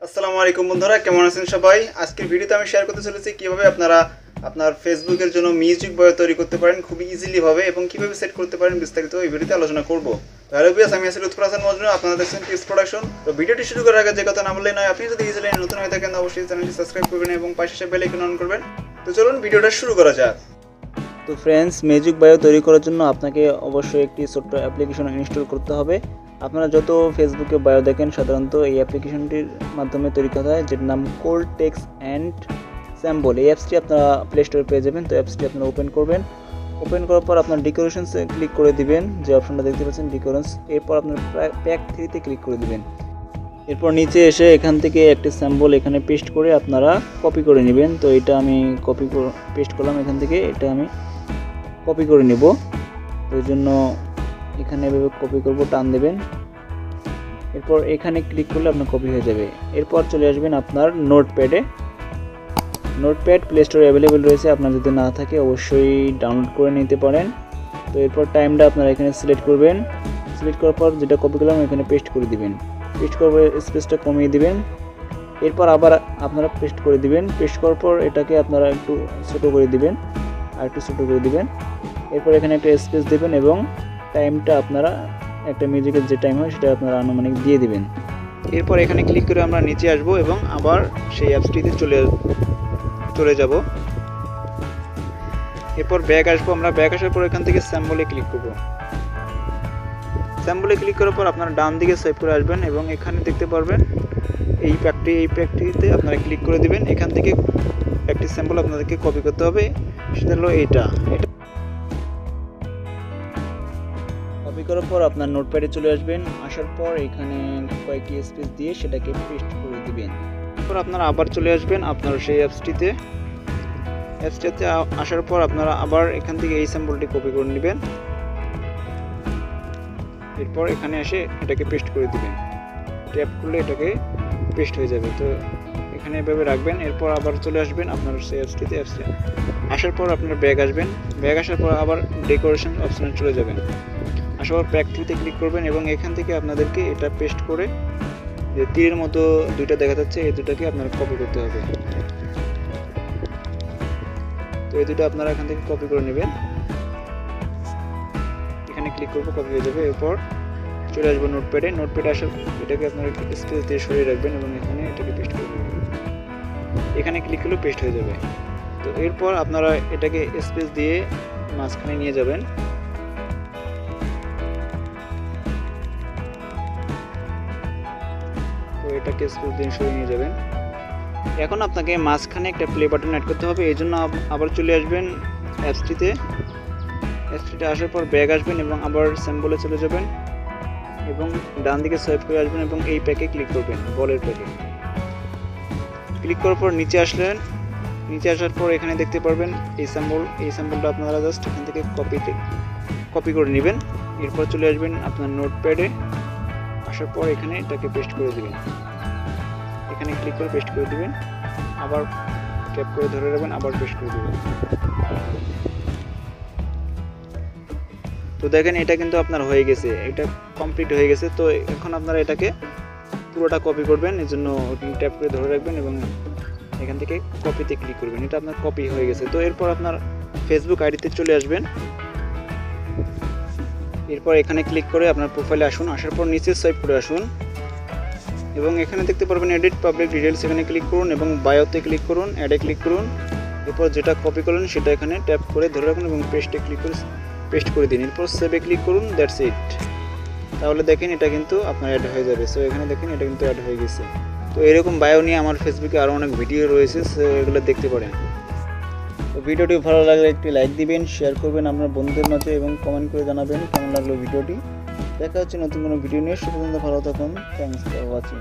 আসসালামু আলাইকুম বন্ধুরা, কেমন আছেন সবাই? আজকের ভিডিওতে আমি শেয়ার করতে চলেছি কিভাবে আপনারা আপনার ফেসবুকের জন্য মিউজিক বায়ো তৈরি করতে পারেন খুব ইজিলি ভাবে এবং কিভাবে সেট করতে পারেন বিস্তারিত এই ভিডিওতে আলোচনা করব। হ্যালো ভিউয়ার্স, আমি লুৎফর হাসান মজনু, আপনারা দেখছেন টিপস প্রোডাকশন। তো ভিডিওটি শুরু করার আগে যে কথা না বললেই নয়, আপনি যদি এই চ্যানেলে নতুন হয়ে থাকেন অবশ্যই চ্যানেলটি সাবস্ক্রাইব করবেন এবং পাশে বেল আইকন অন করবেন। তো চলুন ভিডিওটা শুরু করা যাক। তো ফ্রেন্ডস, মিউজিক বায়ো তৈরি করার জন্য আপনাকে অবশ্যই একটি ছোট্ট অ্যাপ্লিকেশন ইনস্টল করতে হবে। আপনারা যত ফেসবুকে বায়ো দেখেন সাধারণত এই অ্যাপ্লিকেশনটির মাধ্যমে তৈরি করা হয়, যেটার নাম কোল্ড টেক্সট অ্যান্ড স্যাম্বল। এই অ্যাপসটি আপনারা প্লে স্টোরে পেয়ে যাবেন। তো অ্যাপসটি আপনারা ওপেন করবেন। ওপেন করার পর আপনার ডেকোরেশনসে ক্লিক করে দিবেন, যে অপশনটা দেখতে পাচ্ছেন ডেকোরেশনস। এরপর আপনার প্যাক 3-তে ক্লিক করে দিবেন। এরপর নিচে এসে এখান থেকে একটি স্যাম্বল এখানে পেস্ট করে আপনারা কপি করে নেবেন। তো এটা আমি পেস্ট করলাম এখান থেকে, এটা আমি কপি করে নেব। তো এই জন্য এখানে এভাবে কপি করব, টান দেবেন। এরপর এখানে ক্লিক করলে আপনার কপি হয়ে যাবে। এরপর চলে আসবেন আপনার নোটপ্যাডে। নোটপ্যাড প্লে স্টোরে অ্যাভেলেবেল রয়েছে, আপনার যদি না থাকে অবশ্যই ডাউনলোড করে নিতে পারেন। তো এরপর টাইমটা আপনারা এখানে সিলেক্ট করবেন। সিলেক্ট করার পর যেটা কপি করলাম এখানে পেস্ট করে দিবেন। পেস্ট করার পর স্পেসটা কমিয়ে দিবেন। এরপর আবার আপনারা পেস্ট করে দিবেন। পেস্ট করার পর এটাকে আপনারা একটু ছোটো করে দিবেন, আর একটু ছোটো করে দিবেন। এরপর এখানে একটা স্পেস দেবেন এবং টাইমটা আপনারা একটা মিউজিকের যে টাইম হয় সেটা আপনারা আনুমানিক দিয়ে দিবেন। এরপর এখানে ক্লিক করে আমরা নিচে আসব এবং আবার সেই অ্যাপসটিতে চলে যাব। এরপর ব্যাক আসবো। আমরা ব্যাক আসার পর এখান থেকে স্যাম্বলে ক্লিক করব। স্যাম্বলে ক্লিক করার পর আপনারা ডান দিকে সোয়াইপ করে আসবেন এবং এখানে দেখতে পারবেন এই প্যাকটিতে আপনারা ক্লিক করে দিবেন। এখান থেকে একটি স্যাম্পল আপনাদেরকে কপি করতে হবে, সেটা হলো এটা। কপি করার পর আপনার নোটপ্যাডে চলে আসবেন। আসার পর এখানে কয়েকটি স্পেস দিয়ে সেটাকে পেস্ট করে দিবেন। এরপর আপনারা আবার চলে আসবেন আপনার সেই অ্যাপসটিতে আসার পর আপনারা আবার এখান থেকে এই স্যাম্পলটি কপি করে নেবেন। এরপর এখানে এসে এটাকে পেস্ট করে দিবেন। ট্যাপ করলে এটাকে পেস্ট হয়ে যাবে। তো এখানে এভাবে রাখবেন। এরপর আবার চলে আসবেন আপনার সেই অ্যাপসটিতে। আসার পর আপনার ব্যাগ আসবেন। ব্যাগ আসার পর আবার ডেকোরেশন অপশনে চলে যাবেন। আসার পর প্যাক 3-তে ক্লিক করবেন এবং এখান থেকে আপনাদেরকে এটা পেস্ট করে যে তীরের মতো দুইটা দেখা যাচ্ছে এই দুটাকে আপনারা কপি করতে হবে। তো এই দুটো আপনারা এখান থেকে কপি করে নেবেন। এখানে ক্লিক করবো, কপি হয়ে যাবে। এরপর চলে আসবো নোটপ্যাডে আসার এটাকে আপনারা স্পেস দিয়ে সরিয়ে রাখবেন এবং এখানে এটাকে পেস্ট করে দেবেন। এখানে ক্লিক করলে পেস্ট হয়ে যাবে। তো এরপর আপনারা এটাকে স্পেস দিয়ে মাঝখানে নিয়ে যাবেন। তো এটাকে স্পেস দিয়ে সরিয়ে নিয়ে যাবেন। এখন আপনাকে মাঝখানে একটা প্লে বাটন অ্যাড করতে হবে। এই জন্য আবার চলে আসবেন অ্যাপসটিতে আসার পর ব্যাক আসবেন এবং আবার স্যাম্বলে চলে যাবেন এবং ডান দিকে সোয়াইপ করে আসবেন এবং এই প্যাকে ক্লিক করবেন, বলের প্যাকে ক্লিক করার পর নিচে আসলেন। নিচে আসার পর এখানে দেখতে পারবেন এই স্যাম্বলটা আপনারা জাস্ট এখান থেকে কপি করে নেবেন। এরপর চলে আসবেন আপনার নোটপ্যাডে। আসার পর এখানে এটাকে পেস্ট করে দিবেন। এখানে ক্লিক করে পেস্ট করে দিবেন। আবার ট্যাপ করে ধরে রাখবেন, আবার পেস্ট করে দিবেন। তো দেখেন এটা কিন্তু আপনার হয়ে গেছে, এটা কমপ্লিট হয়ে গেছে। তো এখন আপনারা এটাকে পুরোটা কপি করবেন। এই জন্য ট্যাপ করে ধরে রাখবেন এবং এখান থেকে কপিতে ক্লিক করবেন। এটা আপনার কপি হয়ে গেছে। তো এরপর আপনার ফেসবুক আইডিতে চলে আসবেন। এরপর এখানে ক্লিক করে আপনার প্রোফাইলে আসুন। আসার পর নিচে সোয়াইপ করে আসুন এবং এখানে দেখতে পারবেন এডিট পাবলিক ডিটেলস, এখানে ক্লিক করুন এবং বায়োতে ক্লিক করুন, অ্যাডে ক্লিক করুন। এরপর যেটা কপি করলেন সেটা এখানে ট্যাপ করে ধরে রাখুন এবং পেস্টে ক্লিক করে পেস্ট করে দিন। এরপর সেভে ক্লিক করুন, দ্যাটস ইট। তাহলে দেখেন এটা কিন্তু আপনার অ্যাড হয়ে যাবে। সো এখানে দেখেন এটা কিন্তু অ্যাড হয়ে গেছে। তো এরকম বায়ো নিয়ে আমার ফেসবুকে আরও অনেক ভিডিও রয়েছে, সো এগুলো দেখতে পারেন। তো ভিডিওটি ভালো লাগলে একটি লাইক দিবেন, শেয়ার করবেন আপনার বন্ধুদের মাঝে এবং কমেন্ট করে জানাবেন কেমন লাগলো ভিডিওটি। দেখা হচ্ছে নতুন কোনো ভিডিও নিয়ে। সে পর্যন্ত ভালো থাকুন। Thanks for watching.